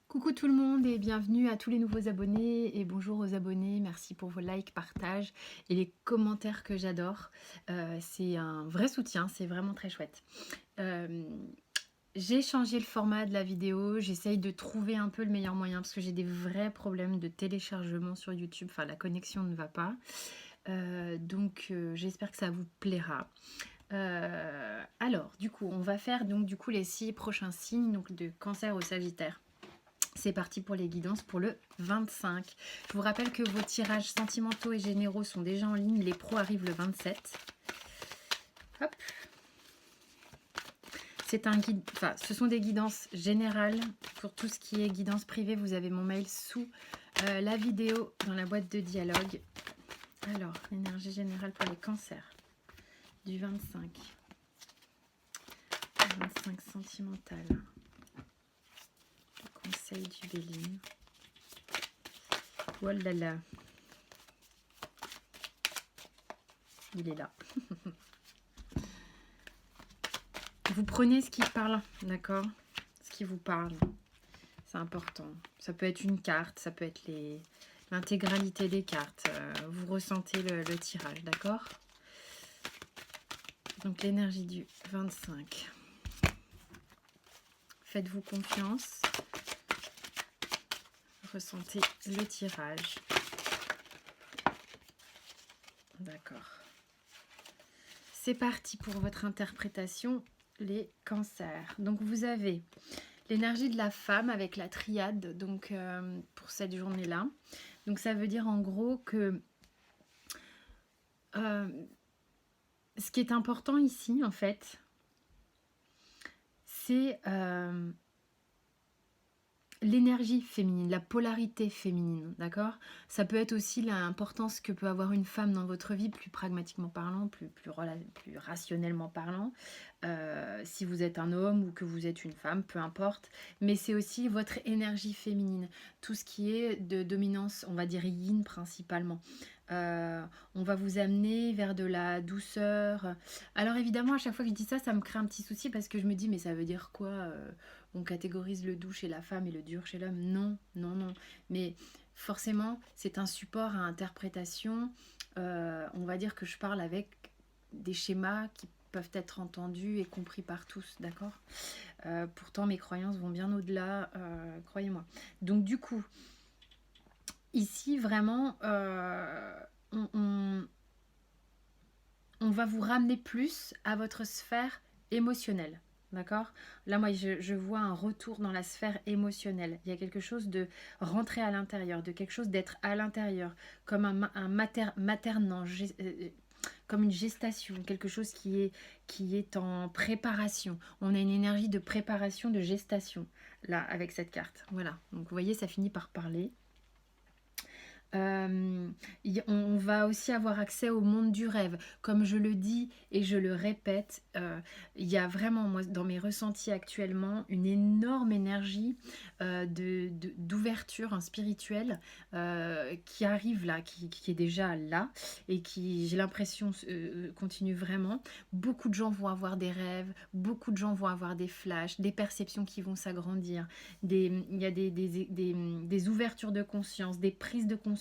Coucou tout le monde et bienvenue à tous les nouveaux abonnés et bonjour aux abonnés. Merci pour vos likes, partages et les commentaires que j'adore. C'est un vrai soutien, c'est vraiment très chouette. Euh, j'ai changé le format de la vidéo, j'essaye de trouver un peu le meilleur moyen parce que j'ai des vrais problèmes de téléchargement sur YouTube. Enfin, la connexion ne va pas. Donc, j'espère que ça vous plaira. Alors, du coup, on va faire les 6 prochains signes donc de Cancer au Sagittaire. C'est parti pour les guidances pour le 25. Je vous rappelle que vos tirages sentimentaux et généraux sont déjà en ligne. Les pros arrivent le 27. Hop. C'est un guide, enfin, ce sont des guidances générales. Pour tout ce qui est guidance privée, vous avez mon mail sous la vidéo dans la boîte de dialogue. Alors, l'énergie générale pour les cancers du 25. 25 sentimental. Conseil du Béline. Oh là là. Il est là. Vous prenez ce qui parle, d'accord? Ce qui vous parle. C'est important. Ça peut être une carte, ça peut être l'intégralité des cartes. Vous ressentez le tirage, d'accord? Donc l'énergie du 25. Faites-vous confiance. Ressentez le tirage. D'accord. C'est parti pour votre interprétation, les cancers. Donc vous avez l'énergie de la femme avec la triade donc pour cette journée-là. Donc ça veut dire en gros que ce qui est important ici en fait, c'est l'énergie féminine, la polarité féminine, d'accord? Ça peut être aussi l'importance que peut avoir une femme dans votre vie, plus pragmatiquement parlant, plus rationnellement parlant, si vous êtes un homme ou que vous êtes une femme, peu importe. Mais c'est aussi votre énergie féminine, tout ce qui est de dominance, on va dire yin principalement. On va vous amener vers de la douceur. Alors évidemment, à chaque fois que je dis ça, ça me crée un petit souci parce que je me dis, mais ça veut dire quoi on catégorise le doux chez la femme et le dur chez l'homme. Non, non, non. Mais forcément, c'est un support à interprétation. On va dire que je parle avec des schémas qui peuvent être entendus et compris par tous, d'accord? Pourtant, mes croyances vont bien au-delà, croyez-moi. Donc du coup, ici, vraiment, on va vous ramener plus à votre sphère émotionnelle. D'accord? Là, moi, je vois un retour dans la sphère émotionnelle. Il y a quelque chose de rentrer à l'intérieur, de quelque chose d'être à l'intérieur, comme un maternant, comme une gestation, quelque chose qui est en préparation. On a une énergie de préparation, de gestation, là, avec cette carte. Voilà. Donc, vous voyez, ça finit par parler. On va aussi avoir accès au monde du rêve. Comme je le dis et je le répète, il y a vraiment, moi, dans mes ressentis actuellement, une énorme énergie d'ouverture spirituelle qui arrive là, qui est déjà là et qui, j'ai l'impression, continue vraiment. Beaucoup de gens vont avoir des rêves, beaucoup de gens vont avoir des flashs, des perceptions qui vont s'agrandir. Il y a des ouvertures de conscience, des prises de conscience,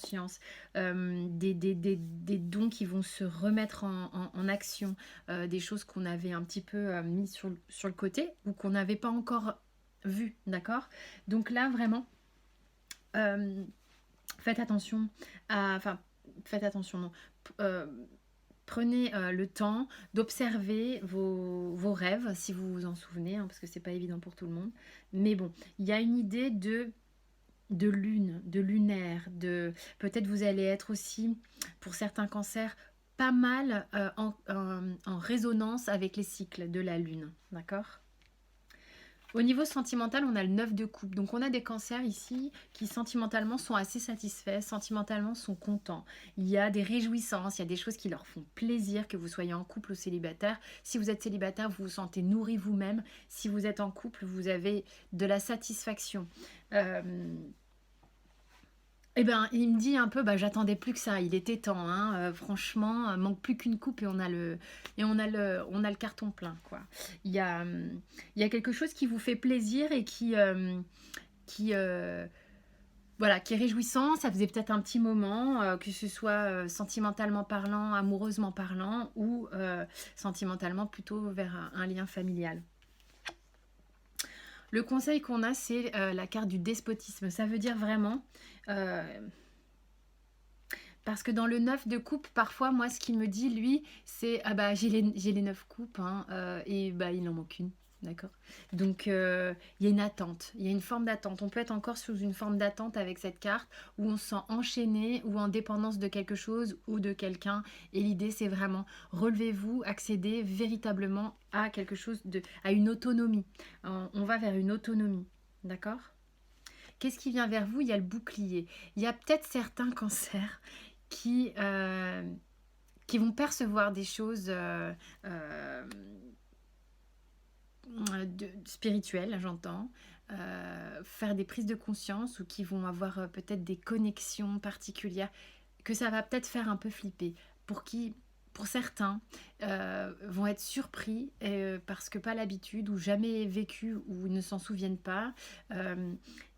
des dons qui vont se remettre en action, des choses qu'on avait un petit peu mis sur le côté ou qu'on n'avait pas encore vu, d'accord? Donc là, vraiment, faites attention enfin, faites attention, non. Prenez le temps d'observer vos rêves, si vous vous en souvenez, hein, parce que c'est pas évident pour tout le monde. Mais bon, il y a une idée de lune, de lunaire, peut-être vous allez être aussi, pour certains cancers, pas mal en résonance avec les cycles de la lune, d'accord? Au niveau sentimental, on a le 9 de coupe. Donc on a des cancers ici qui sentimentalement sont assez satisfaits, sentimentalement sont contents. Il y a des réjouissances, il y a des choses qui leur font plaisir, que vous soyez en couple ou célibataire. Si vous êtes célibataire, vous vous sentez nourri vous-même. Si vous êtes en couple, vous avez de la satisfaction. Eh ben, il me dit un peu, bah, j'attendais plus que ça, il était temps, hein, franchement, manque plus qu'une coupe et on a le carton plein, quoi. Il y a, il y a quelque chose qui vous fait plaisir et qui, voilà, qui est réjouissant. Ça faisait peut-être un petit moment, que ce soit sentimentalement parlant, amoureusement parlant, ou sentimentalement plutôt vers un lien familial. Le conseil qu'on a, c'est la carte du despotisme. Ça veut dire vraiment... parce que dans le 9 de coupe, parfois, moi, ce qu'il me dit, lui, c'est « Ah bah, j'ai les 9 coupes, hein, et bah, il n'en manque une. » D'accord. Donc, il y a une attente. Il y a une forme d'attente. On peut être encore sous une forme d'attente avec cette carte où on se sent enchaîné ou en dépendance de quelque chose ou de quelqu'un. Et l'idée, c'est vraiment relevez-vous, accédez véritablement à quelque chose, à une autonomie. On va vers une autonomie. D'accord. Qu'est-ce qui vient vers vous? Il y a le bouclier. Il y a peut-être certains cancers qui vont percevoir des choses spirituelles, j'entends, faire des prises de conscience ou qui vont avoir peut-être des connexions particulières, que ça va peut-être faire un peu flipper. Pour certains, vont être surpris parce que pas l'habitude ou jamais vécu ou ne s'en souviennent pas.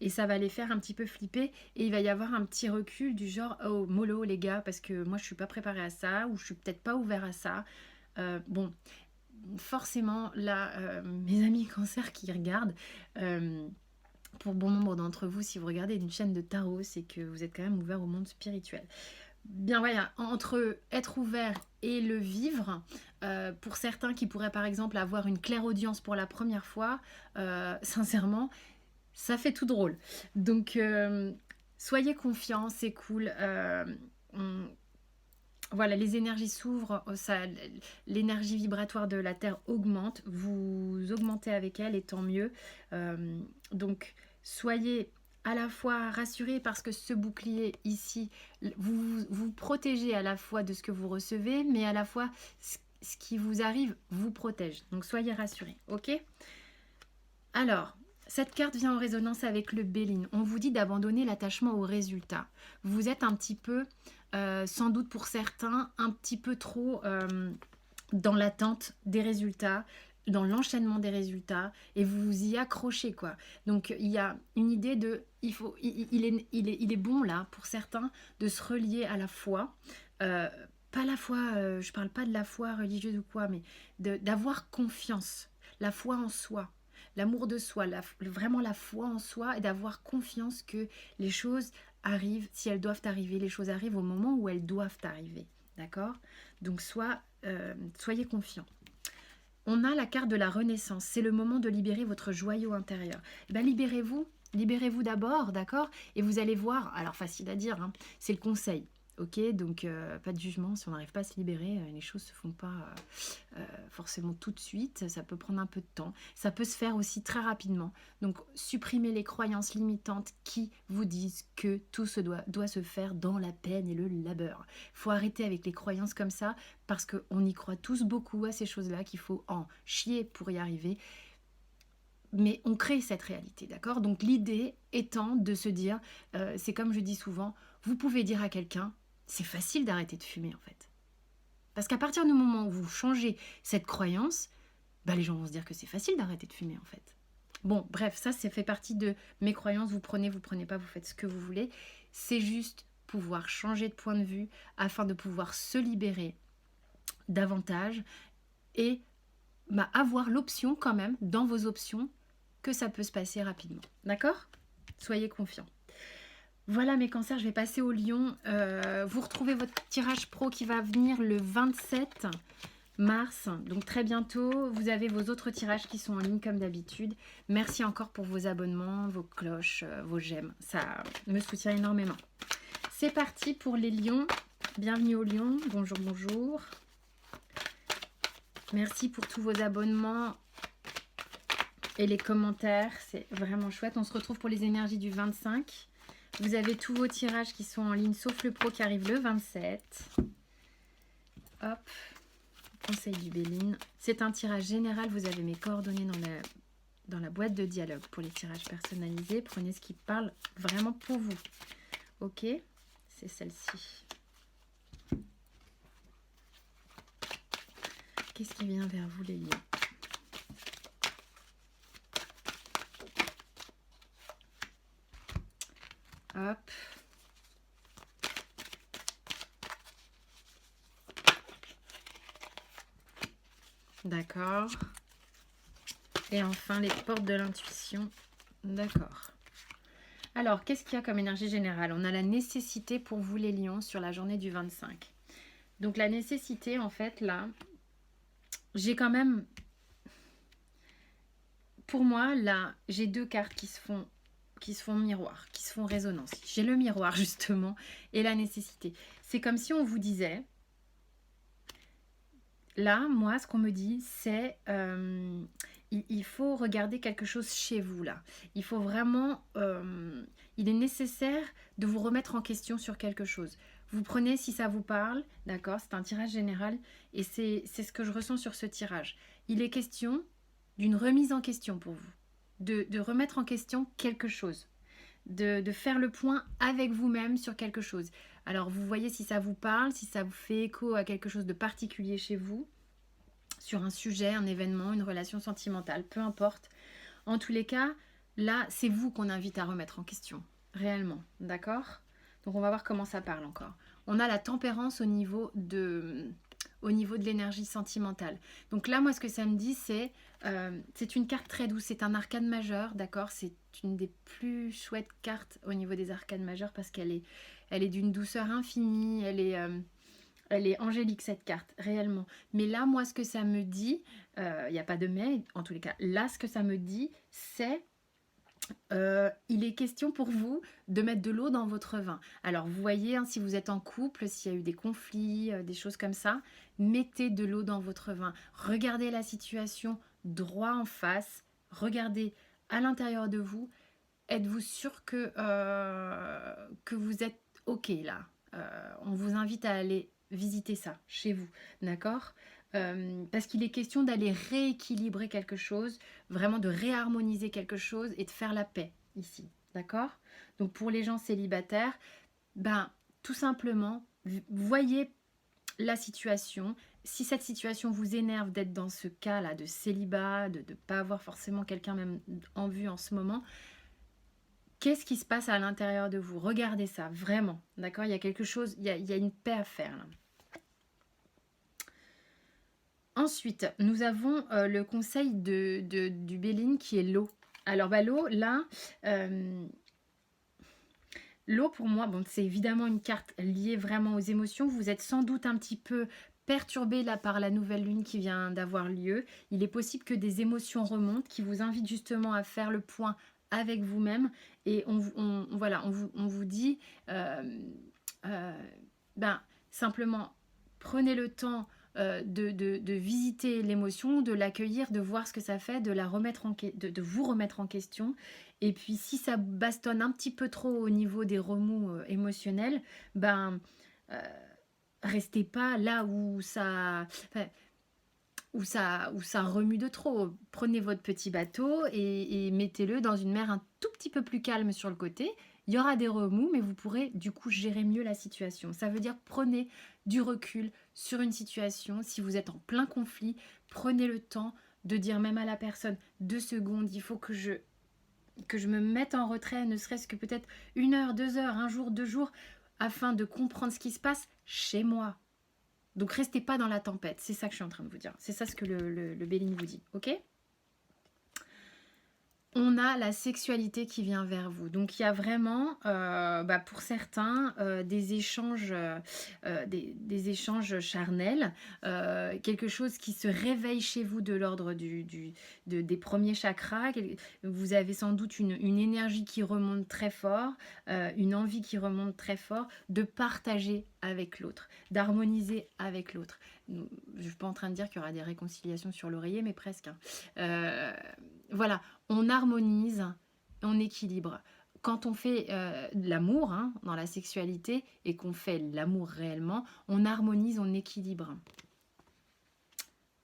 Et ça va les faire un petit peu flipper. Et il va y avoir un petit recul du genre « Oh, mollo les gars, parce que moi je suis pas préparée à ça ou je suis peut-être pas ouvert à ça. » Bon, forcément, là, mes amis cancer qui regardent... pour bon nombre d'entre vous, si vous regardez une chaîne de tarot, c'est que vous êtes quand même ouvert au monde spirituel. Bien voilà, entre être ouvert et le vivre, pour certains qui pourraient par exemple avoir une clairaudience pour la première fois, sincèrement, ça fait tout drôle. Donc, soyez confiants, c'est cool. Voilà, les énergies s'ouvrent, l'énergie vibratoire de la Terre augmente, vous augmentez avec elle et tant mieux. Donc, soyez à la fois rassurés parce que ce bouclier ici, vous protégez à la fois de ce que vous recevez, mais à la fois ce qui vous arrive vous protège. Donc, soyez rassurés, ok? Alors, cette carte vient en résonance avec le Béline. On vous dit d'abandonner l'attachement au résultat. Vous êtes un petit peu, sans doute pour certains, un petit peu trop dans l'attente des résultats, dans l'enchaînement des résultats, et vous vous y accrochez, quoi. Donc, il y a une idée de... il est bon, là, pour certains, de se relier à la foi. Pas la foi, je parle pas de la foi religieuse ou quoi, mais d'avoir confiance, la foi en soi. L'amour de soi, vraiment la foi en soi et d'avoir confiance que les choses arrivent si elles doivent arriver. Les choses arrivent au moment où elles doivent arriver. D'accord? Donc soyez confiants. On a la carte de la renaissance. C'est le moment de libérer votre joyau intérieur. Eh bien, libérez-vous d'abord, d'accord? Et vous allez voir, alors facile à dire, hein, c'est le conseil. Ok, donc pas de jugement, si on n'arrive pas à se libérer, les choses ne se font pas forcément tout de suite, ça peut prendre un peu de temps, ça peut se faire aussi très rapidement. Donc supprimez les croyances limitantes qui vous disent que tout doit se faire dans la peine et le labeur. Il faut arrêter avec les croyances comme ça, parce qu'on y croit tous beaucoup à ces choses-là, qu'il faut en chier pour y arriver. Mais on crée cette réalité, d'accord? Donc l'idée étant de se dire, c'est comme je dis souvent, vous pouvez dire à quelqu'un, c'est facile d'arrêter de fumer en fait. Parce qu'à partir du moment où vous changez cette croyance, bah, les gens vont se dire que c'est facile d'arrêter de fumer en fait. Bon, bref, ça fait partie de mes croyances, vous prenez pas, vous faites ce que vous voulez. C'est juste pouvoir changer de point de vue afin de pouvoir se libérer davantage et avoir l'option quand même, dans vos options, que ça peut se passer rapidement. D'accord? Soyez confiants. Voilà mes cancers, je vais passer au lion. Vous retrouvez votre tirage pro qui va venir le 27 mars. Donc très bientôt, vous avez vos autres tirages qui sont en ligne comme d'habitude. Merci encore pour vos abonnements, vos cloches, vos j'aime. Ça me soutient énormément. C'est parti pour les lions. Bienvenue aux lions. Bonjour, bonjour. Merci pour tous vos abonnements et les commentaires. C'est vraiment chouette. On se retrouve pour les énergies du 25. Vous avez tous vos tirages qui sont en ligne, sauf le pro qui arrive le 27. Hop, conseil du Béline. C'est un tirage général. Vous avez mes coordonnées dans la boîte de dialogue pour les tirages personnalisés. Prenez ce qui parle vraiment pour vous. Ok, c'est celle-ci. Qu'est-ce qui vient vers vous les lions? Hop. D'accord. Et enfin, les portes de l'intuition. D'accord. Alors, qu'est-ce qu'il y a comme énergie générale? On a la nécessité pour vous les lions sur la journée du 25. Donc la nécessité, en fait, là, j'ai quand même... Pour moi, là, j'ai deux cartes qui se font miroir, qui se font résonance. J'ai le miroir, justement, et la nécessité. C'est comme si on vous disait... Là, moi, ce qu'on me dit, c'est il faut regarder quelque chose chez vous, là. Il faut vraiment... il est nécessaire de vous remettre en question sur quelque chose. Vous prenez si ça vous parle, d'accord? C'est un tirage général et c'est ce que je ressens sur ce tirage. Il est question d'une remise en question pour vous, de remettre en question quelque chose, de faire le point avec vous-même sur quelque chose. Alors, vous voyez si ça vous parle, si ça vous fait écho à quelque chose de particulier chez vous, sur un sujet, un événement, une relation sentimentale, peu importe. En tous les cas, là, c'est vous qu'on invite à remettre en question, réellement, d'accord? Donc, on va voir comment ça parle encore. On a la tempérance au niveau de l'énergie sentimentale. Donc là, moi, ce que ça me dit, c'est une carte très douce. C'est un arcane majeur, d'accord? C'est une des plus chouettes cartes au niveau des arcanes majeurs parce elle est d'une douceur infinie. Elle est angélique, cette carte, réellement. Mais là, moi, ce que ça me dit, il n'y a pas de mais, en tous les cas, là, ce que ça me dit, c'est il est question pour vous de mettre de l'eau dans votre vin. Alors, vous voyez, hein, si vous êtes en couple, s'il y a eu des conflits, des choses comme ça, mettez de l'eau dans votre vin. Regardez la situation droit en face. Regardez à l'intérieur de vous. Êtes-vous sûr que vous êtes OK là? On vous invite à aller visiter ça chez vous, d'accord? Parce qu'il est question d'aller rééquilibrer quelque chose, vraiment de réharmoniser quelque chose et de faire la paix ici, d'accord? Donc pour les gens célibataires, ben tout simplement, voyez la situation. Si cette situation vous énerve d'être dans ce cas-là de célibat, de ne pas avoir forcément quelqu'un même en vue en ce moment, qu'est-ce qui se passe à l'intérieur de vous? Regardez ça, vraiment, d'accord? Il y a quelque chose, il y a une paix à faire là. Ensuite, nous avons le conseil du Béline qui est l'eau. Alors, bah, l'eau, là, l'eau pour moi, bon, c'est évidemment une carte liée vraiment aux émotions. Vous êtes sans doute un petit peu perturbé là par la nouvelle lune qui vient d'avoir lieu. Il est possible que des émotions remontent qui vous invitent justement à faire le point avec vous-même. Et voilà, on vous dit, euh, ben, simplement, prenez le temps de visiter l'émotion, de l'accueillir, de voir ce que ça fait, de de vous remettre en question. Et puis si ça bastonne un petit peu trop au niveau des remous émotionnels, ben euh, restez pas là où enfin, où ça remue de trop. Prenez votre petit bateau et mettez-le dans une mer un tout petit peu plus calme sur le côté. Il y aura des remous, mais vous pourrez du coup gérer mieux la situation. Ça veut dire prenez du recul sur une situation. Si vous êtes en plein conflit, prenez le temps de dire même à la personne 2 secondes, il faut que je me mette en retrait, ne serait-ce que peut-être 1 heure, 2 heures, un jour, 2 jours, afin de comprendre ce qui se passe chez moi. Donc restez pas dans la tempête, c'est ça que je suis en train de vous dire. C'est ça ce que le Béline vous dit, ok? On a la sexualité qui vient vers vous. Donc il y a vraiment, pour certains, des échanges charnels, quelque chose qui se réveille chez vous de l'ordre des premiers chakras. Vous avez sans doute une énergie qui remonte très fort, une envie qui remonte très fort de partager avec l'autre, d'harmoniser avec l'autre. Je ne suis pas en train de dire qu'il y aura des réconciliations sur l'oreiller, mais presque, hein. Voilà, on harmonise, on équilibre. Quand on fait de l'amour, hein, dans la sexualité, et qu'on fait l'amour réellement, on harmonise, on équilibre.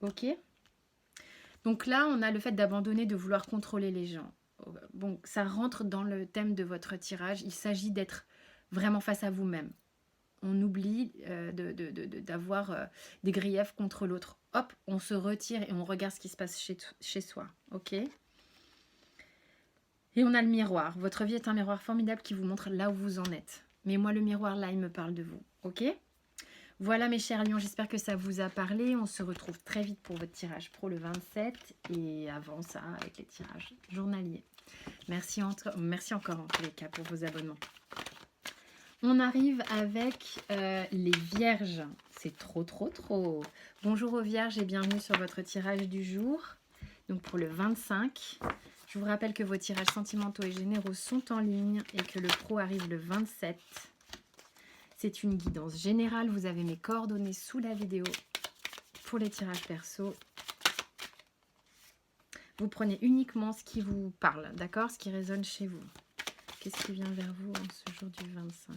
Ok? Donc là, on a le fait d'abandonner, de vouloir contrôler les gens. Bon, ça rentre dans le thème de votre tirage. Il s'agit d'être vraiment face à vous-même. On oublie d'avoir des griefs contre l'autre. Hop, on se retire et on regarde ce qui se passe chez soi. Ok? Et on a le miroir. Votre vie est un miroir formidable qui vous montre là où vous en êtes. Mais moi, le miroir, là, il me parle de vous. Ok? Voilà mes chers lions, j'espère que ça vous a parlé. On se retrouve très vite pour votre tirage pro le 27 et avant ça avec les tirages journaliers. Merci encore en tous les cas pour vos abonnements. On arrive avec les vierges. C'est trop. Bonjour aux vierges et bienvenue sur votre tirage du jour. Donc pour le 25, je vous rappelle que vos tirages sentimentaux et généraux sont en ligne et que le pro arrive le 27. C'est une guidance générale. Vous avez mes coordonnées sous la vidéo pour les tirages perso. Vous prenez uniquement ce qui vous parle, d'accord? Ce qui résonne chez vous. Qu'est-ce qui vient vers vous en ce jour du 25?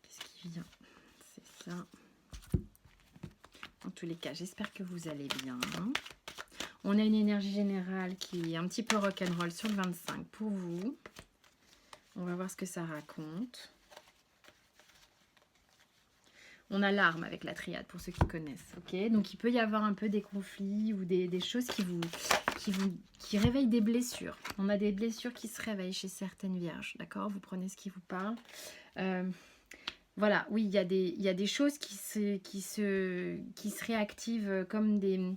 Qu'est-ce qui vient? C'est ça. En tous les cas, j'espère que vous allez bien. On a une énergie générale qui est un petit peu rock'n'roll sur le 25 pour vous. On va voir ce que ça raconte. On a l'arme avec la triade pour ceux qui connaissent. Ok, donc il peut y avoir un peu des conflits ou des choses qui réveillent des blessures. On a des blessures qui se réveillent chez certaines vierges. D'accord, vous prenez ce qui vous parle. Voilà, oui, il y a des choses qui se réactivent comme des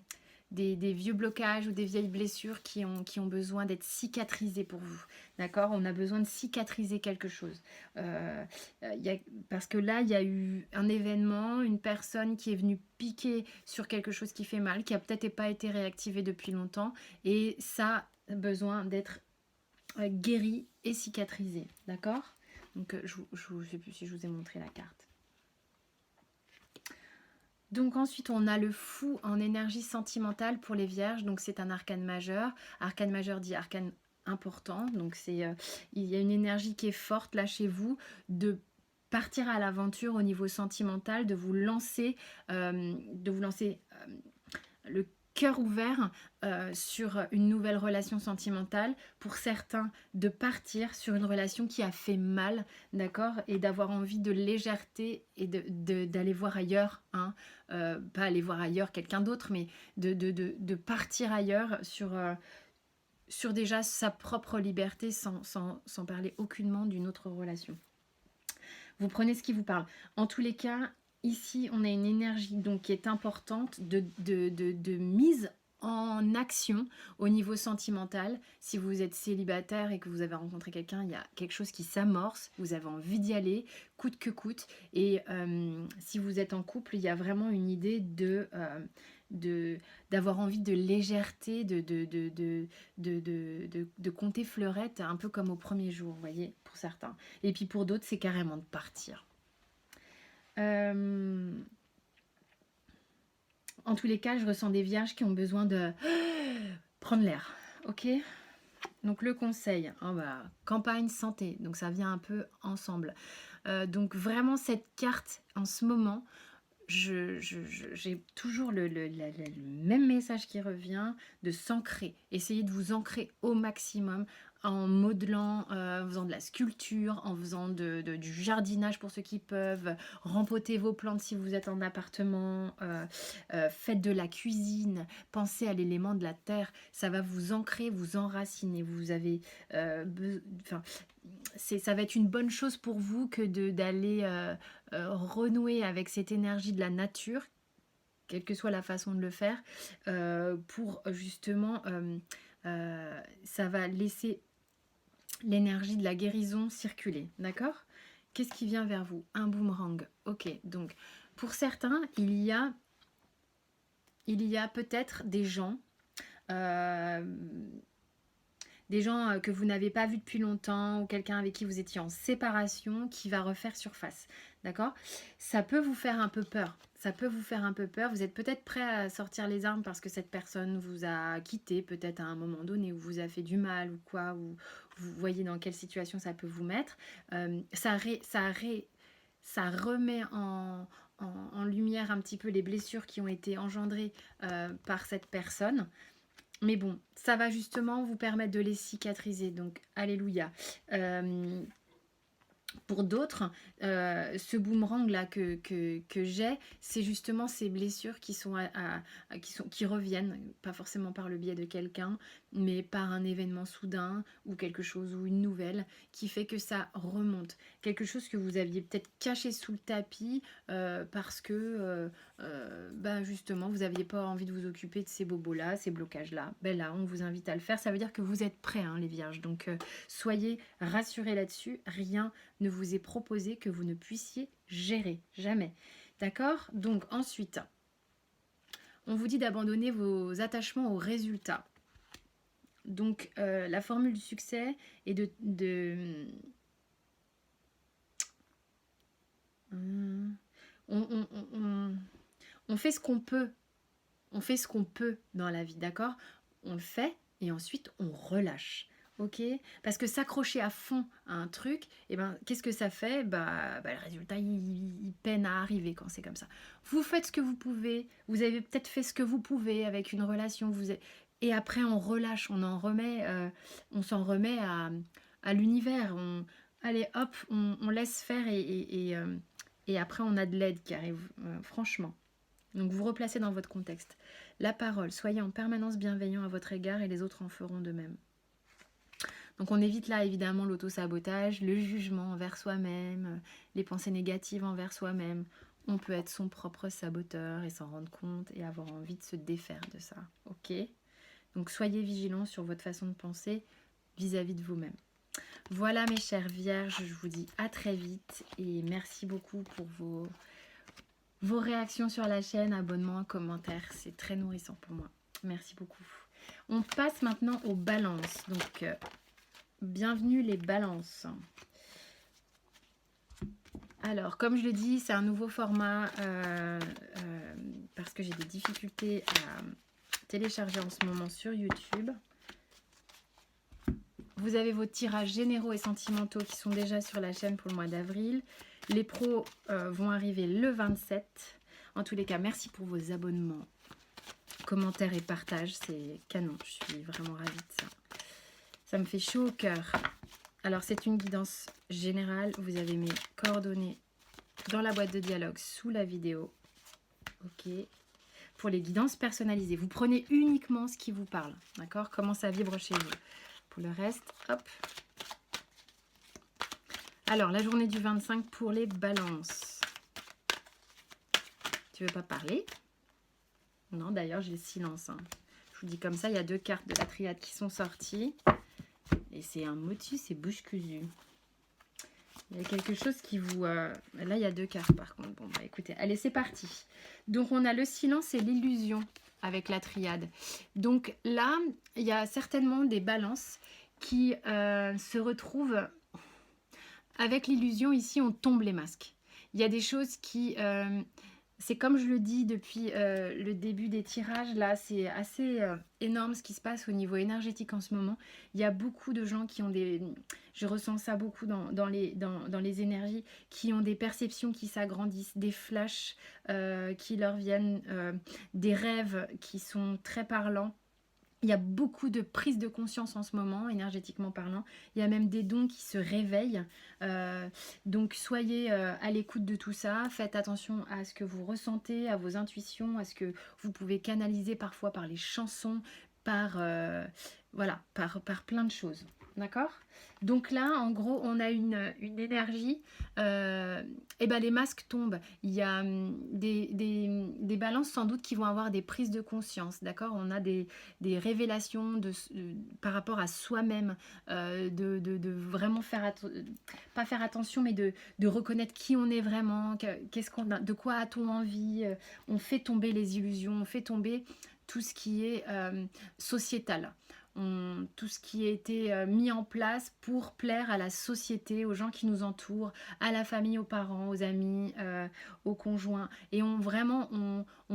vieux blocages ou des vieilles blessures qui ont besoin d'être cicatrisées pour vous. D'accord? On a besoin de cicatriser quelque chose. Parce que là, il y a eu un événement, une personne qui est venue piquer sur quelque chose qui fait mal, qui a peut-être pas été réactivé depuis longtemps. Et ça a besoin d'être guéri et cicatrisé. D'accord? Donc, je ne sais plus si je vous ai montré la carte. Donc ensuite, on a le fou en énergie sentimentale pour les vierges. Donc c'est un arcane majeur. Arcane majeur dit arcane important. Donc il y a une énergie qui est forte là chez vous de partir à l'aventure au niveau sentimental, de vous lancer le cœur ouvert sur une nouvelle relation sentimentale. Pour certains, de partir sur une relation qui a fait mal, d'accord, et d'avoir envie de légèreté et d'aller voir ailleurs, hein, pas aller voir ailleurs quelqu'un d'autre, mais de partir ailleurs sur déjà sa propre liberté sans parler aucunement d'une autre relation. Vous prenez ce qui vous parle. En tous les cas, ici, on a une énergie donc, qui est importante de mise en action au niveau sentimental. Si vous êtes célibataire et que vous avez rencontré quelqu'un, il y a quelque chose qui s'amorce, vous avez envie d'y aller, coûte que coûte. Et si vous êtes en couple, il y a vraiment une idée d'avoir envie de légèreté, de compter fleurette, un peu comme au premier jour, vous voyez, pour certains. Et puis pour d'autres, c'est carrément de partir. En tous les cas, je ressens des vierges qui ont besoin de prendre l'air, ok? Donc le conseil, campagne santé, donc ça vient un peu ensemble. Donc vraiment cette carte en ce moment, j'ai toujours le même message qui revient, de s'ancrer. Essayez de vous ancrer au maximum en modelant, en faisant de la sculpture, en faisant du jardinage pour ceux qui peuvent, rempoter vos plantes si vous êtes en appartement, faites de la cuisine, pensez à l'élément de la terre, ça va vous ancrer, vous enraciner. Vous avez... ça va être une bonne chose pour vous que d'aller renouer avec cette énergie de la nature, quelle que soit la façon de le faire, pour justement, ça va laisser l'énergie de la guérison circuler, d'accord? Qu'est-ce qui vient vers vous? Un boomerang. Ok, donc pour certains, il y a peut-être des gens que vous n'avez pas vus depuis longtemps ou quelqu'un avec qui vous étiez en séparation qui va refaire surface, d'accord? Ça peut vous faire un peu peur, vous êtes peut-être prêt à sortir les armes parce que cette personne vous a quitté peut-être à un moment donné ou vous a fait du mal ou quoi, ou vous voyez dans quelle situation ça peut vous mettre. Ça remet en lumière un petit peu les blessures qui ont été engendrées par cette personne. Mais bon, ça va justement vous permettre de les cicatriser. Donc, alléluia. Pour d'autres, ce boomerang-là que j'ai, c'est justement ces blessures qui reviennent, pas forcément par le biais de quelqu'un, mais par un événement soudain ou quelque chose ou une nouvelle qui fait que ça remonte. Quelque chose que vous aviez peut-être caché sous le tapis parce que justement vous n'aviez pas envie de vous occuper de ces bobos-là, ces blocages-là. Ben là, on vous invite à le faire. Ça veut dire que vous êtes prêts, hein, les vierges. Donc soyez rassurés là-dessus. Rien ne vous est proposé que vous ne puissiez gérer. Jamais. D'accord? Donc ensuite, on vous dit d'abandonner vos attachements aux résultats. Donc, la formule du succès est on fait ce qu'on peut. On fait ce qu'on peut dans la vie, d'accord? On le fait et ensuite on relâche. Ok? Parce que s'accrocher à fond à un truc, eh ben, qu'est-ce que ça fait? Le résultat, il peine à arriver quand c'est comme ça. Vous faites ce que vous pouvez. Vous avez peut-être fait ce que vous pouvez avec une relation. Et après, on relâche, on s'en remet à l'univers. Allez, hop, on laisse faire et après, on a de l'aide qui arrive, franchement. Donc, vous replacez dans votre contexte. La parole, soyez en permanence bienveillant à votre égard et les autres en feront de même. Donc, on évite là, évidemment, l'auto-sabotage, le jugement envers soi-même, les pensées négatives envers soi-même. On peut être son propre saboteur et s'en rendre compte et avoir envie de se défaire de ça. Ok? Donc, soyez vigilants sur votre façon de penser vis-à-vis de vous-même. Voilà, mes chères vierges, je vous dis à très vite et merci beaucoup pour vos réactions sur la chaîne, abonnements, commentaires, c'est très nourrissant pour moi. Merci beaucoup. On passe maintenant aux balances. Donc, bienvenue les balances. Alors, comme je le dis, c'est un nouveau format parce que j'ai des difficultés à télécharger en ce moment sur YouTube. Vous avez vos tirages généraux et sentimentaux qui sont déjà sur la chaîne pour le mois d'avril. Les pros vont arriver le 27. En tous les cas, merci pour vos abonnements, commentaires et partages. C'est canon, je suis vraiment ravie de ça. Ça me fait chaud au cœur. Alors, c'est une guidance générale. Vous avez mes coordonnées dans la boîte de dialogue sous la vidéo. Ok. Pour les guidances personnalisées, vous prenez uniquement ce qui vous parle. D'accord? Comment ça vibre chez vous. Pour le reste, hop. Alors, la journée du 25 pour les balances. Tu veux pas parler? Non, d'ailleurs, j'ai le silence. Hein. Je vous dis comme ça, il y a 2 cartes de la triade qui sont sorties. Et c'est un motus et bouche cousue. Il y a quelque chose qui vous... Là, il y a 2 cartes par contre. Bon, écoutez, allez, c'est parti. Donc, on a le silence et l'illusion avec la triade. Donc là, il y a certainement des balances qui se retrouvent avec l'illusion. Ici, on tombe les masques. Il y a des choses qui... c'est comme je le dis depuis le début des tirages, là, c'est assez énorme ce qui se passe au niveau énergétique en ce moment. Il y a beaucoup de gens qui ont des... Je ressens ça beaucoup dans les énergies, qui ont des perceptions qui s'agrandissent, des flashs qui leur viennent, des rêves qui sont très parlants. Il y a beaucoup de prise de conscience en ce moment, énergétiquement parlant. Il y a même des dons qui se réveillent. Donc, soyez à l'écoute de tout ça. Faites attention à ce que vous ressentez, à vos intuitions, à ce que vous pouvez canaliser parfois par les chansons, par plein de choses. D'accord? Donc là, en gros, on a une énergie. Et ben les masques tombent. Il y a des balances sans doute qui vont avoir des prises de conscience. D'accord? On a des révélations par rapport à soi-même, de vraiment pas faire attention, mais de reconnaître qui on est vraiment, qu'est-ce qu'on a, de quoi a-t-on envie. On fait tomber les illusions, on fait tomber tout ce qui est sociétal. Tout ce qui a été mis en place pour plaire à la société, aux gens qui nous entourent, à la famille, aux parents, aux amis, aux conjoints. Et on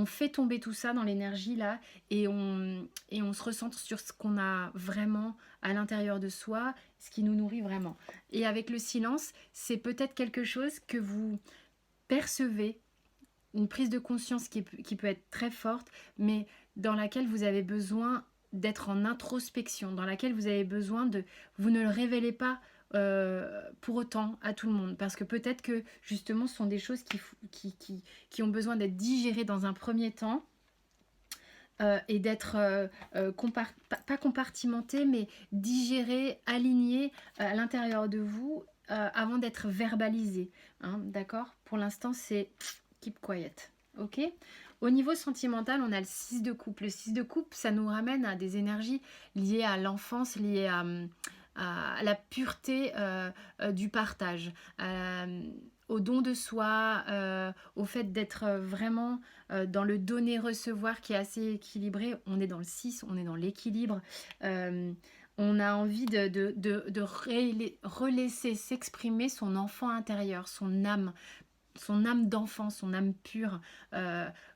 fait tomber tout ça dans l'énergie là et on se recentre sur ce qu'on a vraiment à l'intérieur de soi, ce qui nous nourrit vraiment. Et avec le silence, c'est peut-être quelque chose que vous percevez, une prise de conscience qui peut être très forte, mais dans laquelle vous avez besoin d'être en introspection, dans laquelle vous avez besoin de... Vous ne le révélez pas pour autant à tout le monde, parce que peut-être que justement ce sont des choses qui ont besoin d'être digérées dans un premier temps, et d'être pas compartimenté, mais digéré, aligné à l'intérieur de vous avant d'être verbalisé. Hein, d'accord? Pour l'instant, c'est keep quiet. Ok? Au niveau sentimental, on a le 6 de coupe. Le 6 de coupe, ça nous ramène à des énergies liées à l'enfance, liées à la pureté du partage, au don de soi, au fait d'être vraiment dans le donner-recevoir qui est assez équilibré. On est dans le 6, on est dans l'équilibre. On a envie de relaisser s'exprimer son enfant intérieur, son âme d'enfant, son âme pure,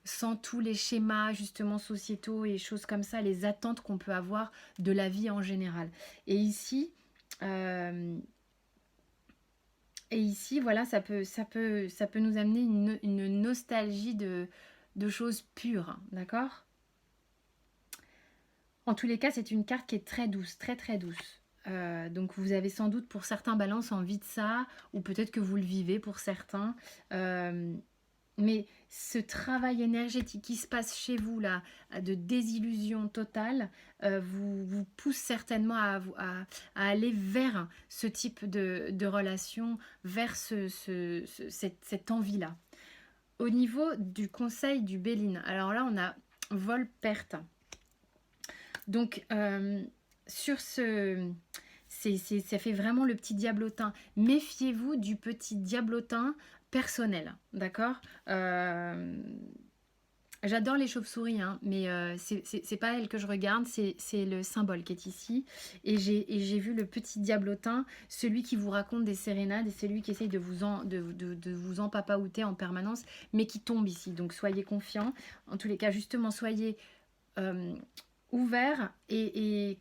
sans tous les schémas justement sociétaux et choses comme ça, les attentes qu'on peut avoir de la vie en général. Et ici, euh, voilà, ça peut nous amener une nostalgie de choses pures, d'accord? En tous les cas, c'est une carte qui est très douce, très très douce. Donc vous avez sans doute pour certains balances envie de ça, ou peut-être que vous le vivez pour certains. Mais ce travail énergétique qui se passe chez vous là, de désillusion totale, vous pousse certainement à aller vers ce type de relation, vers cette envie-là. Au niveau du conseil du Béline, alors là on a vol-perte. Donc, sur ça fait vraiment le petit diablotin. Méfiez-vous du petit diablotin personnel, d'accord? J'adore les chauves-souris, hein, mais c'est pas elle que je regarde, c'est le symbole qui est ici. Et j'ai vu le petit diablotin, celui qui vous raconte des sérénades et celui qui essaye de vous empapaouter en permanence, mais qui tombe ici. Donc soyez confiants. En tous les cas, justement, soyez euh, ouvert et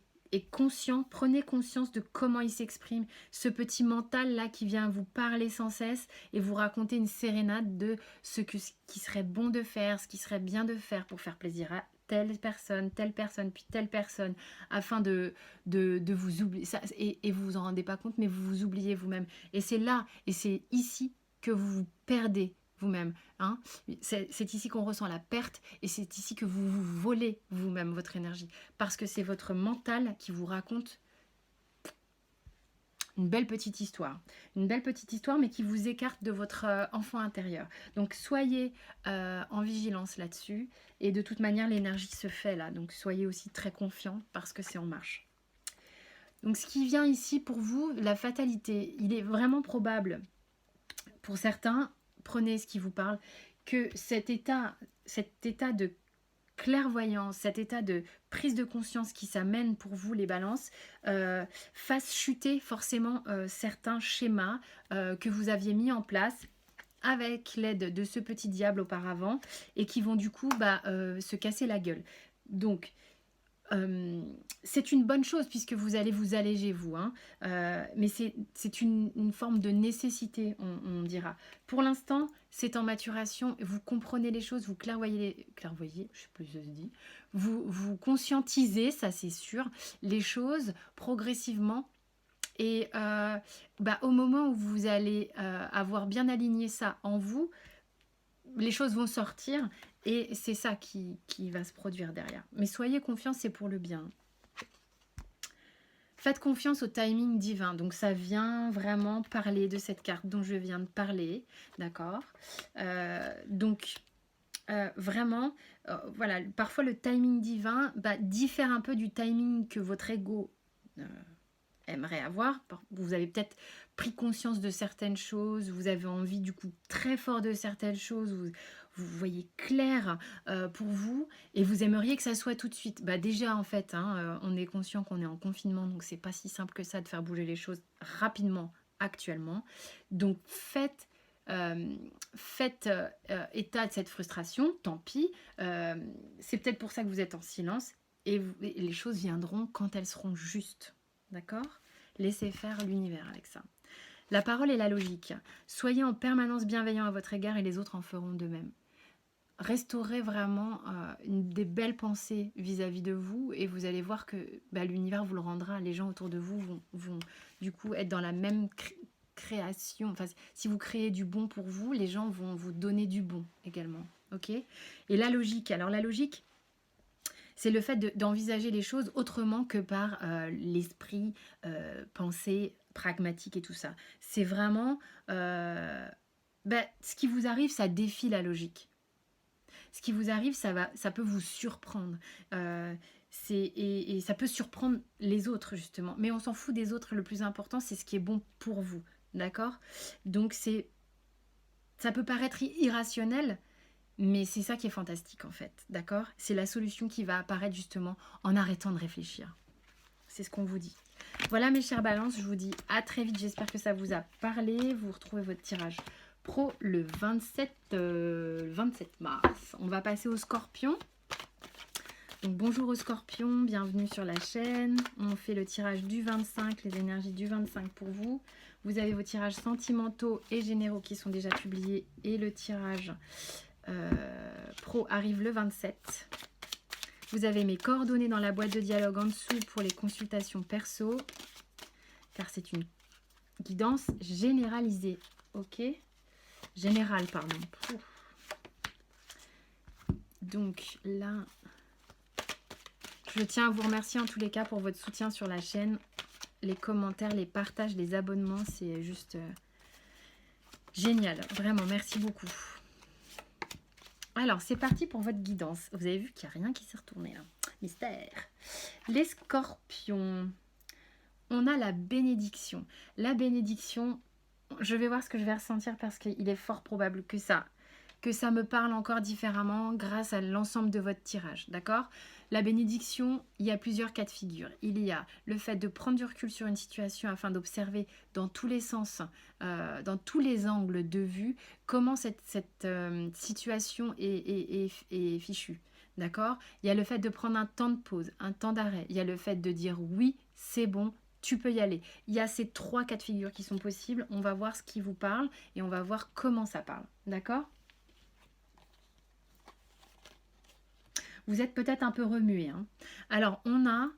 conscient, prenez conscience de comment il s'exprime, ce petit mental là qui vient vous parler sans cesse et vous raconter une sérénade de ce qui serait bon de faire, ce qui serait bien de faire pour faire plaisir à telle personne, puis telle personne, afin de vous oublier, ça, et vous vous en rendez pas compte, mais vous vous oubliez vous-même. Et c'est là, et c'est ici que vous vous perdez vous-même. Hein. C'est ici qu'on ressent la perte et c'est ici que vous vous volez vous-même votre énergie. Parce que c'est votre mental qui vous raconte une belle petite histoire. Une belle petite histoire mais qui vous écarte de votre enfant intérieur. Donc soyez en vigilance là-dessus. Et de toute manière l'énergie se fait là. Donc soyez aussi très confiants parce que c'est en marche. Donc ce qui vient ici pour vous, la fatalité, il est vraiment probable pour certains, prenez ce qui vous parle, que cet état de clairvoyance, cet état de prise de conscience qui s'amène pour vous les balances, fasse chuter forcément certains schémas que vous aviez mis en place avec l'aide de ce petit diable auparavant et qui vont du coup se casser la gueule. Donc, c'est une bonne chose puisque vous allez vous alléger vous, hein. Mais c'est une forme de nécessité, on dira. Pour l'instant, c'est en maturation, vous comprenez les choses, vous clairvoyez, je sais plus si ça se dit, vous conscientisez, ça c'est sûr, les choses progressivement. Et au moment où vous allez avoir bien aligné ça en vous, les choses vont sortir et c'est ça qui va se produire derrière. Mais soyez confiants, c'est pour le bien. Faites confiance au timing divin. Donc ça vient vraiment parler de cette carte dont je viens de parler. D'accord. Vraiment, voilà, parfois le timing divin diffère un peu du timing que votre ego aimerait avoir. Vous avez peut-être pris conscience de certaines choses, vous avez envie du coup très fort de certaines choses, vous voyez clair pour vous et vous aimeriez que ça soit tout de suite. Déjà en fait, hein, on est conscient qu'on est en confinement, donc c'est pas si simple que ça de faire bouger les choses rapidement actuellement. Donc faites état de cette frustration, tant pis. C'est peut-être pour ça que vous êtes en silence et les choses viendront quand elles seront justes. D'accord? Laissez faire l'univers avec ça. La parole et la logique. Soyez en permanence bienveillant à votre égard et les autres en feront de même. Restaurez vraiment des belles pensées vis-à-vis de vous et vous allez voir que l'univers vous le rendra. Les gens autour de vous vont du coup être dans la même création. Enfin, si vous créez du bon pour vous, les gens vont vous donner du bon également. Ok? Et la logique. Alors la logique, C'est le fait d'envisager les choses autrement que par l'esprit, pensée pragmatique et tout ça. C'est vraiment, ce qui vous arrive, ça défie la logique. Ce qui vous arrive, ça peut vous surprendre. Et ça peut surprendre les autres, justement. Mais on s'en fout des autres. Le plus important, c'est ce qui est bon pour vous. D'accord? Donc, ça peut paraître irrationnel, mais c'est ça qui est fantastique, en fait. D'accord? C'est la solution qui va apparaître, justement, en arrêtant de réfléchir. C'est ce qu'on vous dit. Voilà, mes chers balances. Je vous dis à très vite. J'espère que ça vous a parlé. Vous retrouvez votre tirage pro le 27 mars. On va passer au Scorpion. Donc bonjour aux Scorpions, bienvenue sur la chaîne. On fait le tirage du 25, les énergies du 25 pour vous. Vous avez vos tirages sentimentaux et généraux qui sont déjà publiés et le tirage pro arrive le 27. Vous avez mes coordonnées dans la boîte de dialogue en dessous pour les consultations perso, car c'est une guidance généralisée. Ok? Générale, pardon. Donc là, je tiens à vous remercier en tous les cas pour votre soutien sur la chaîne. Les commentaires, les partages, les abonnements, c'est juste génial. Vraiment, merci beaucoup. Alors, c'est parti pour votre guidance. Vous avez vu qu'il n'y a rien qui s'est retourné là. Mystère. Les Scorpions. On a la bénédiction. La bénédiction, je vais voir ce que je vais ressentir parce qu'il est fort probable que ça me parle encore différemment grâce à l'ensemble de votre tirage. D'accord? La bénédiction, il y a plusieurs cas de figure. Il y a le fait de prendre du recul sur une situation afin d'observer dans tous les sens, dans tous les angles de vue, comment cette situation est fichue. D'accord? Il y a le fait de prendre un temps de pause, un temps d'arrêt. Il y a le fait de dire oui, c'est bon, tu peux y aller. Il y a ces 3 cas de figure qui sont possibles. On va voir ce qui vous parle et on va voir comment ça parle. D'accord? Vous êtes peut-être un peu remué. Hein. Alors, on a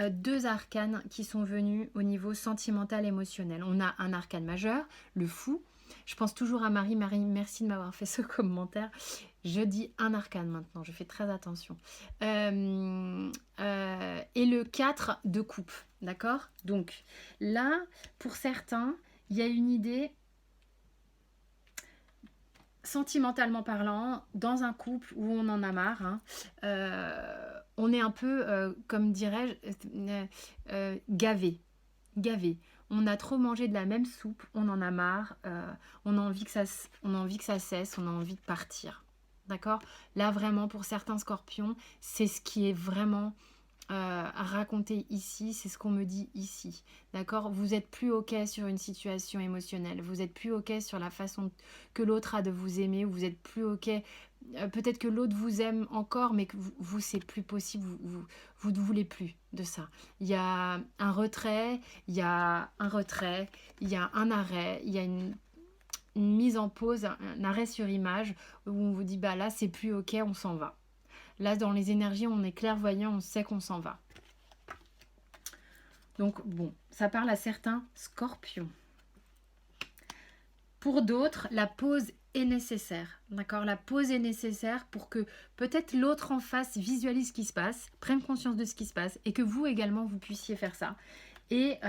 2 arcanes qui sont venus au niveau sentimental émotionnel. On a un arcane majeur, le fou. Je pense toujours à Marie. Marie, merci de m'avoir fait ce commentaire. Je dis un arcane maintenant, je fais très attention. Et le 4 de coupe, d'accord? Donc là, pour certains, il y a une idée... Sentimentalement parlant, dans un couple où on en a marre, hein, on est un peu, comme dirais-je, gavé. Gavé. On a trop mangé de la même soupe, on en a marre, on a envie que ça cesse, on a envie de partir. D'accord? Là, vraiment, pour certains scorpions, c'est ce qui est vraiment à raconter ici, c'est ce qu'on me dit ici. D'accord? Vous n'êtes plus OK sur une situation émotionnelle. Vous n'êtes plus OK sur la façon que l'autre a de vous aimer. Vous n'êtes plus OK. Peut-être que l'autre vous aime encore, mais que vous c'est plus possible. Vous ne voulez plus de ça. Il y a un retrait, il y a un retrait, il y a un arrêt, il y a une mise en pause, un arrêt sur image où on vous dit bah là c'est plus OK, on s'en va. Là, dans les énergies, on est clairvoyant, on sait qu'on s'en va. Donc, bon, ça parle à certains scorpions. Pour d'autres, la pause est nécessaire. D'accord? La pause est nécessaire pour que peut-être l'autre en face visualise ce qui se passe, prenne conscience de ce qui se passe et que vous également, vous puissiez faire ça. Et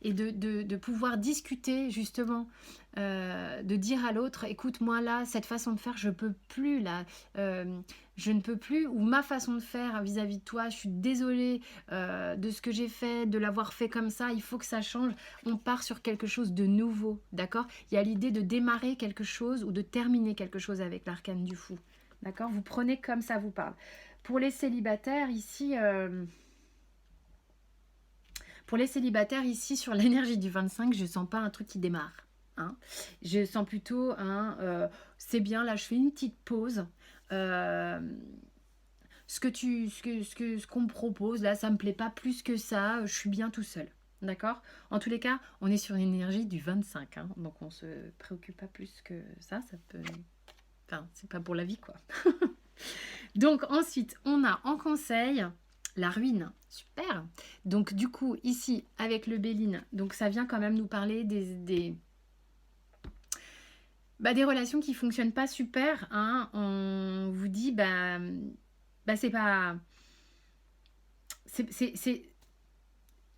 de pouvoir discuter justement, de dire à l'autre, écoute, moi là, cette façon de faire, je peux plus là, je ne peux plus, ou ma façon de faire vis-à-vis de toi, je suis désolée de ce que j'ai fait, de l'avoir fait comme ça, il faut que ça change. On part sur quelque chose de nouveau, d'accord? Il y a l'idée de démarrer quelque chose ou de terminer quelque chose avec l'arcane du fou, d'accord? Vous prenez comme ça vous parle. Pour les célibataires, ici... Pour les célibataires, ici, sur l'énergie du 25, je ne sens pas un truc qui démarre. Hein. Je sens plutôt un c'est bien, là, je fais une petite pause. Ce qu'on me propose, là, ça ne me plaît pas plus que ça. Je suis bien tout seul. D'accord? En tous les cas, on est sur une énergie du 25. Hein, donc, on ne se préoccupe pas plus que ça. Ça peut... Enfin, c'est pas pour la vie, quoi. Donc, ensuite, on a en conseil... La ruine, super. Donc du coup, ici, avec le Béline, donc ça vient quand même nous parler des relations qui ne fonctionnent pas super. Hein. On vous dit, c'est pas...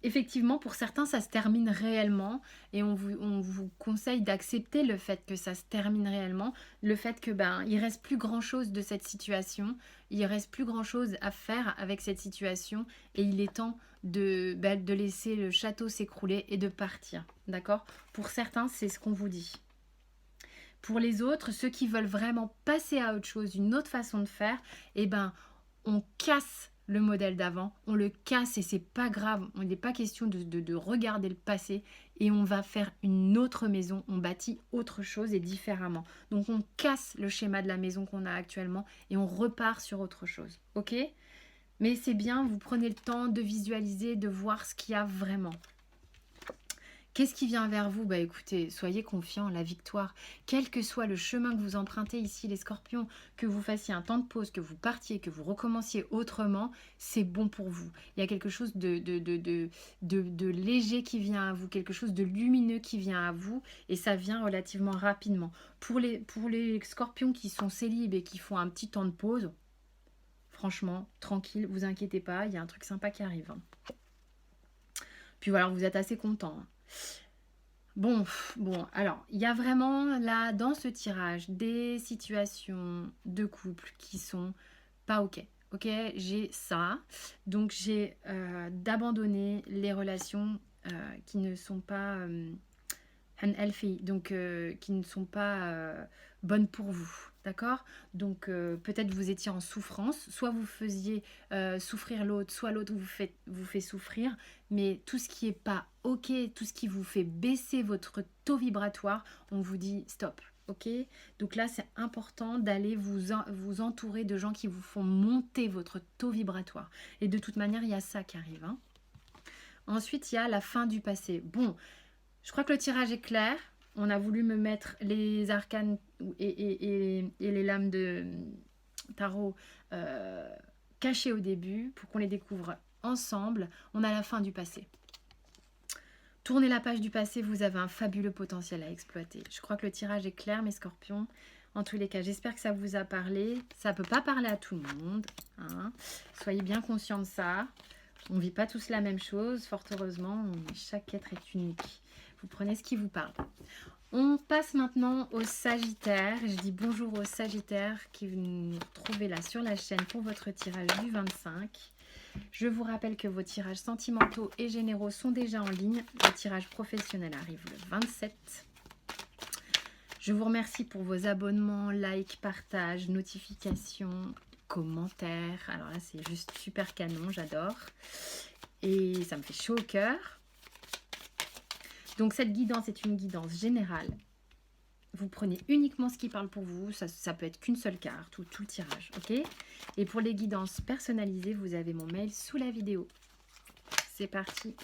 Effectivement, pour certains, ça se termine réellement et on vous conseille d'accepter le fait que ça se termine réellement, le fait que il reste plus grand-chose de cette situation, il reste plus grand-chose à faire avec cette situation et il est temps de laisser le château s'écrouler et de partir, d'accord? Pour certains, c'est ce qu'on vous dit. Pour les autres, ceux qui veulent vraiment passer à autre chose, une autre façon de faire, on casse le modèle d'avant, on le casse et c'est pas grave, il n'est pas question de regarder le passé et on va faire une autre maison, on bâtit autre chose et différemment. Donc on casse le schéma de la maison qu'on a actuellement et on repart sur autre chose, ok? Mais c'est bien, vous prenez le temps de visualiser, de voir ce qu'il y a vraiment. Qu'est-ce qui vient vers vous? Écoutez, soyez confiants, la victoire. Quel que soit le chemin que vous empruntez ici, les scorpions, que vous fassiez un temps de pause, que vous partiez, que vous recommenciez autrement, c'est bon pour vous. Il y a quelque chose de léger qui vient à vous, quelque chose de lumineux qui vient à vous, et ça vient relativement rapidement. Pour les scorpions qui sont célibes et qui font un petit temps de pause, franchement, tranquille, vous inquiétez pas, il y a un truc sympa qui arrive. Puis voilà, vous êtes assez content. Bon, alors, il y a vraiment là, dans ce tirage, des situations de couple qui sont pas ok. Ok, j'ai ça. Donc, j'ai d'abandonner les relations qui ne sont pas unhealthy, donc qui ne sont pas bonnes pour vous. D'accord? Donc peut-être vous étiez en souffrance, soit vous faisiez souffrir l'autre, soit l'autre vous fait souffrir, mais tout ce qui n'est pas ok, tout ce qui vous fait baisser votre taux vibratoire, on vous dit stop. Ok? Donc là, c'est important d'aller vous entourer de gens qui vous font monter votre taux vibratoire. Et de toute manière, il y a ça qui arrive. Hein. Ensuite, il y a la fin du passé. Bon, je crois que le tirage est clair. On a voulu me mettre les arcanes et les lames de tarot cachées au début pour qu'on les découvre ensemble. On a la fin du passé. Tournez la page du passé, vous avez un fabuleux potentiel à exploiter. Je crois que le tirage est clair, mes scorpions. En tous les cas, j'espère que ça vous a parlé. Ça ne peut pas parler à tout le monde. Hein. Soyez bien conscients de ça. On ne vit pas tous la même chose. Fort heureusement, chaque être est unique. Vous prenez ce qui vous parle. On passe maintenant au Sagittaire. Je dis bonjour aux Sagittaires qui nous retrouvez là sur la chaîne pour votre tirage du 25. Je vous rappelle que vos tirages sentimentaux et généraux sont déjà en ligne. Le tirage professionnel arrive le 27. Je vous remercie pour vos abonnements, likes, partages, notifications, commentaires. Alors là, c'est juste super canon, j'adore. Et ça me fait chaud au cœur. Donc cette guidance est une guidance générale. Vous prenez uniquement ce qui parle pour vous. Ça peut être qu'une seule carte ou tout le tirage. Ok? Et pour les guidances personnalisées, vous avez mon mail sous la vidéo. C'est parti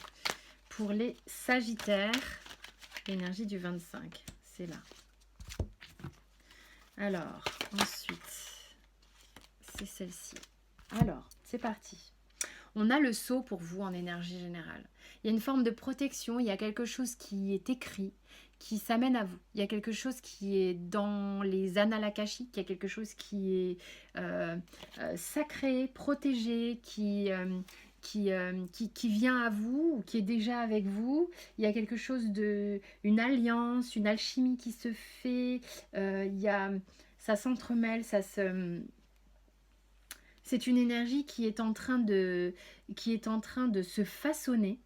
pour les Sagittaires. L'énergie du 25. C'est là. Alors, ensuite, c'est celle-ci. Alors, c'est parti. On a le sceau pour vous en énergie générale. Il y a une forme de protection, il y a quelque chose qui est écrit, qui s'amène à vous. Il y a quelque chose qui est dans les annales akashiques, il y a quelque chose qui est sacré, protégé, qui vient à vous ou qui est déjà avec vous. Il y a quelque chose une alliance, une alchimie qui se fait. Ça s'entremêle, c'est une énergie qui est en train de se façonner.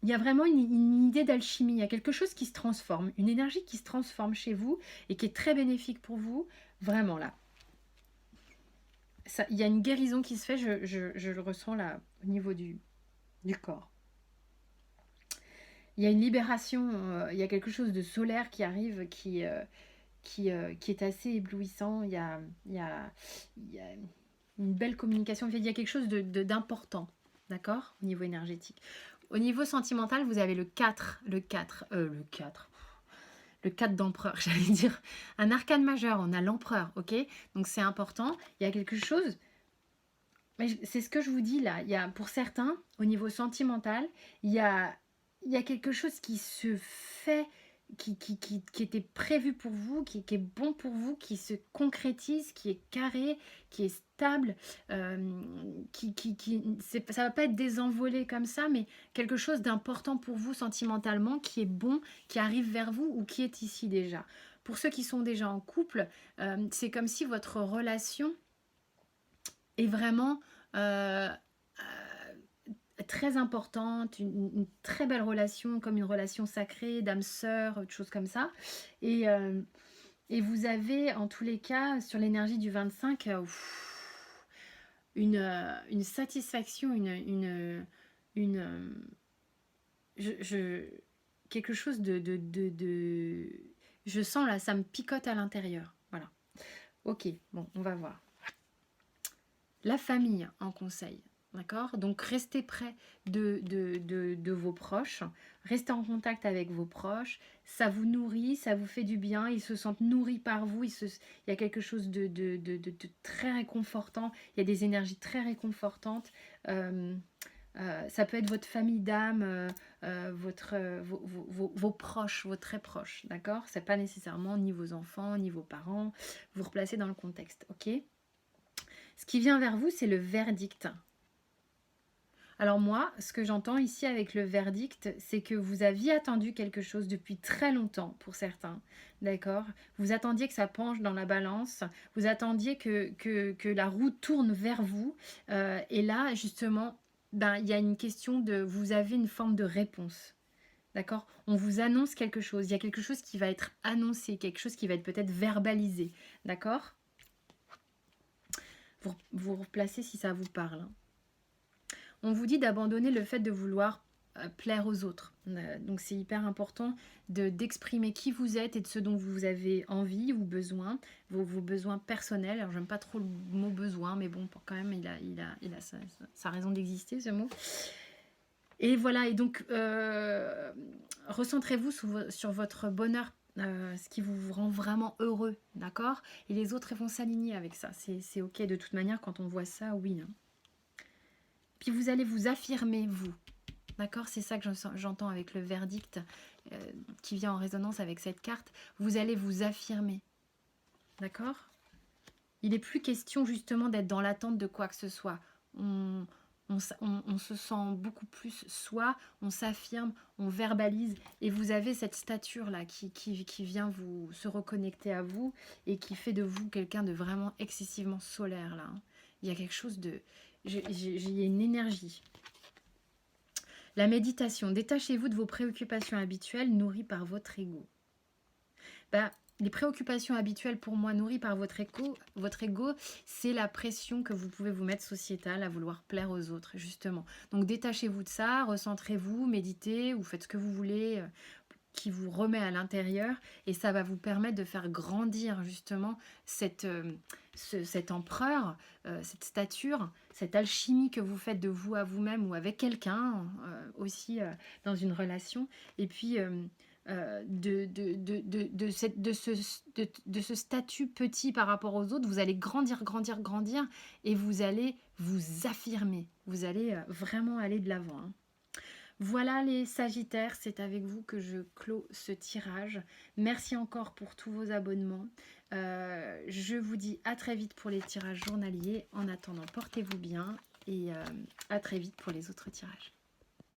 Il y a vraiment une idée d'alchimie, il y a quelque chose qui se transforme, une énergie qui se transforme chez vous et qui est très bénéfique pour vous, vraiment là. Il y a une guérison qui se fait, je le ressens là au niveau du corps. Il y a une libération, il y a quelque chose de solaire qui arrive, qui est assez éblouissant. Il y a une belle communication. Il y a quelque chose d'important, d'accord, au niveau énergétique. Au niveau sentimental, vous avez le 4 d'empereur, j'allais dire. Un arcane majeur, on a l'empereur, ok? Donc c'est important. Il y a quelque chose, c'est ce que je vous dis là. Il y a, pour certains, au niveau sentimental, il y a quelque chose qui se fait qui était prévu pour vous, qui est bon pour vous, qui se concrétise, qui est carré, qui est stable, ça va pas être désenvolé comme ça, mais quelque chose d'important pour vous sentimentalement, qui est bon, qui arrive vers vous ou qui est ici déjà. Pour ceux qui sont déjà en couple, c'est comme si votre relation est vraiment très importante, une très belle relation, comme une relation sacrée, d'âme sœur, autre chose comme ça. Et, euh, et vous avez, en tous les cas, sur l'énergie du 25, une satisfaction, une quelque chose je sens là, ça me picote à l'intérieur. Voilà. Ok, bon, on va voir. La famille en conseil. D'accord? Donc restez près de vos proches, restez en contact avec vos proches, ça vous nourrit, ça vous fait du bien, ils se sentent nourris par vous, il y a quelque chose de très réconfortant, il y a des énergies très réconfortantes. Ça peut être votre famille d'âme, vos proches, vos très proches, d'accord? C'est pas nécessairement ni vos enfants, ni vos parents, vous replacez dans le contexte, ok? Ce qui vient vers vous, c'est le verdict. Alors moi, ce que j'entends ici avec le verdict, c'est que vous aviez attendu quelque chose depuis très longtemps pour certains, d'accord? Vous attendiez que ça penche dans la balance, vous attendiez que la roue tourne vers vous, et là, justement, ben, il y a une question de... Vous avez une forme de réponse, d'accord? On vous annonce quelque chose, il y a quelque chose qui va être annoncé, quelque chose qui va être peut-être verbalisé, d'accord? Vous replacez si ça vous parle, hein. On vous dit d'abandonner le fait de vouloir plaire aux autres. Donc c'est hyper important d'exprimer qui vous êtes et de ce dont vous avez envie ou besoin, vos besoins personnels. Alors j'aime pas trop le mot besoin, mais bon, quand même, il a sa raison d'exister, ce mot. Et voilà, et donc recentrez-vous sur votre bonheur, ce qui vous rend vraiment heureux, d'accord? Et les autres, ils vont s'aligner avec ça. C'est ok de toute manière, quand on voit ça, oui, hein. Puis vous allez vous affirmer, vous. D'accord? C'est ça que j'entends avec le verdict qui vient en résonance avec cette carte. Vous allez vous affirmer. D'accord? Il n'est plus question justement d'être dans l'attente de quoi que ce soit. On se sent beaucoup plus soi, on s'affirme, on verbalise. Et vous avez cette stature-là qui vient se reconnecter à vous et qui fait de vous quelqu'un de vraiment excessivement solaire, là, hein. Il y a quelque chose de... Il y a une énergie. La méditation. Détachez-vous de vos préoccupations habituelles nourries par votre ego. Bah, les préoccupations habituelles pour moi nourries par votre ego, c'est la pression que vous pouvez vous mettre sociétale à vouloir plaire aux autres, justement. Donc détachez-vous de ça, recentrez-vous, méditez ou faites ce que vous voulez qui vous remet à l'intérieur et ça va vous permettre de faire grandir justement cet empereur, cette stature, cette alchimie que vous faites de vous à vous-même ou avec quelqu'un aussi dans une relation. Et puis de ce statut petit par rapport aux autres, vous allez grandir, grandir, grandir et vous allez vous affirmer. Vous allez vraiment aller de l'avant, hein. Voilà les Sagittaires, c'est avec vous que je clôt ce tirage. Merci encore pour tous vos abonnements. Je vous dis à très vite pour les tirages journaliers. En attendant, portez-vous bien et à très vite pour les autres tirages.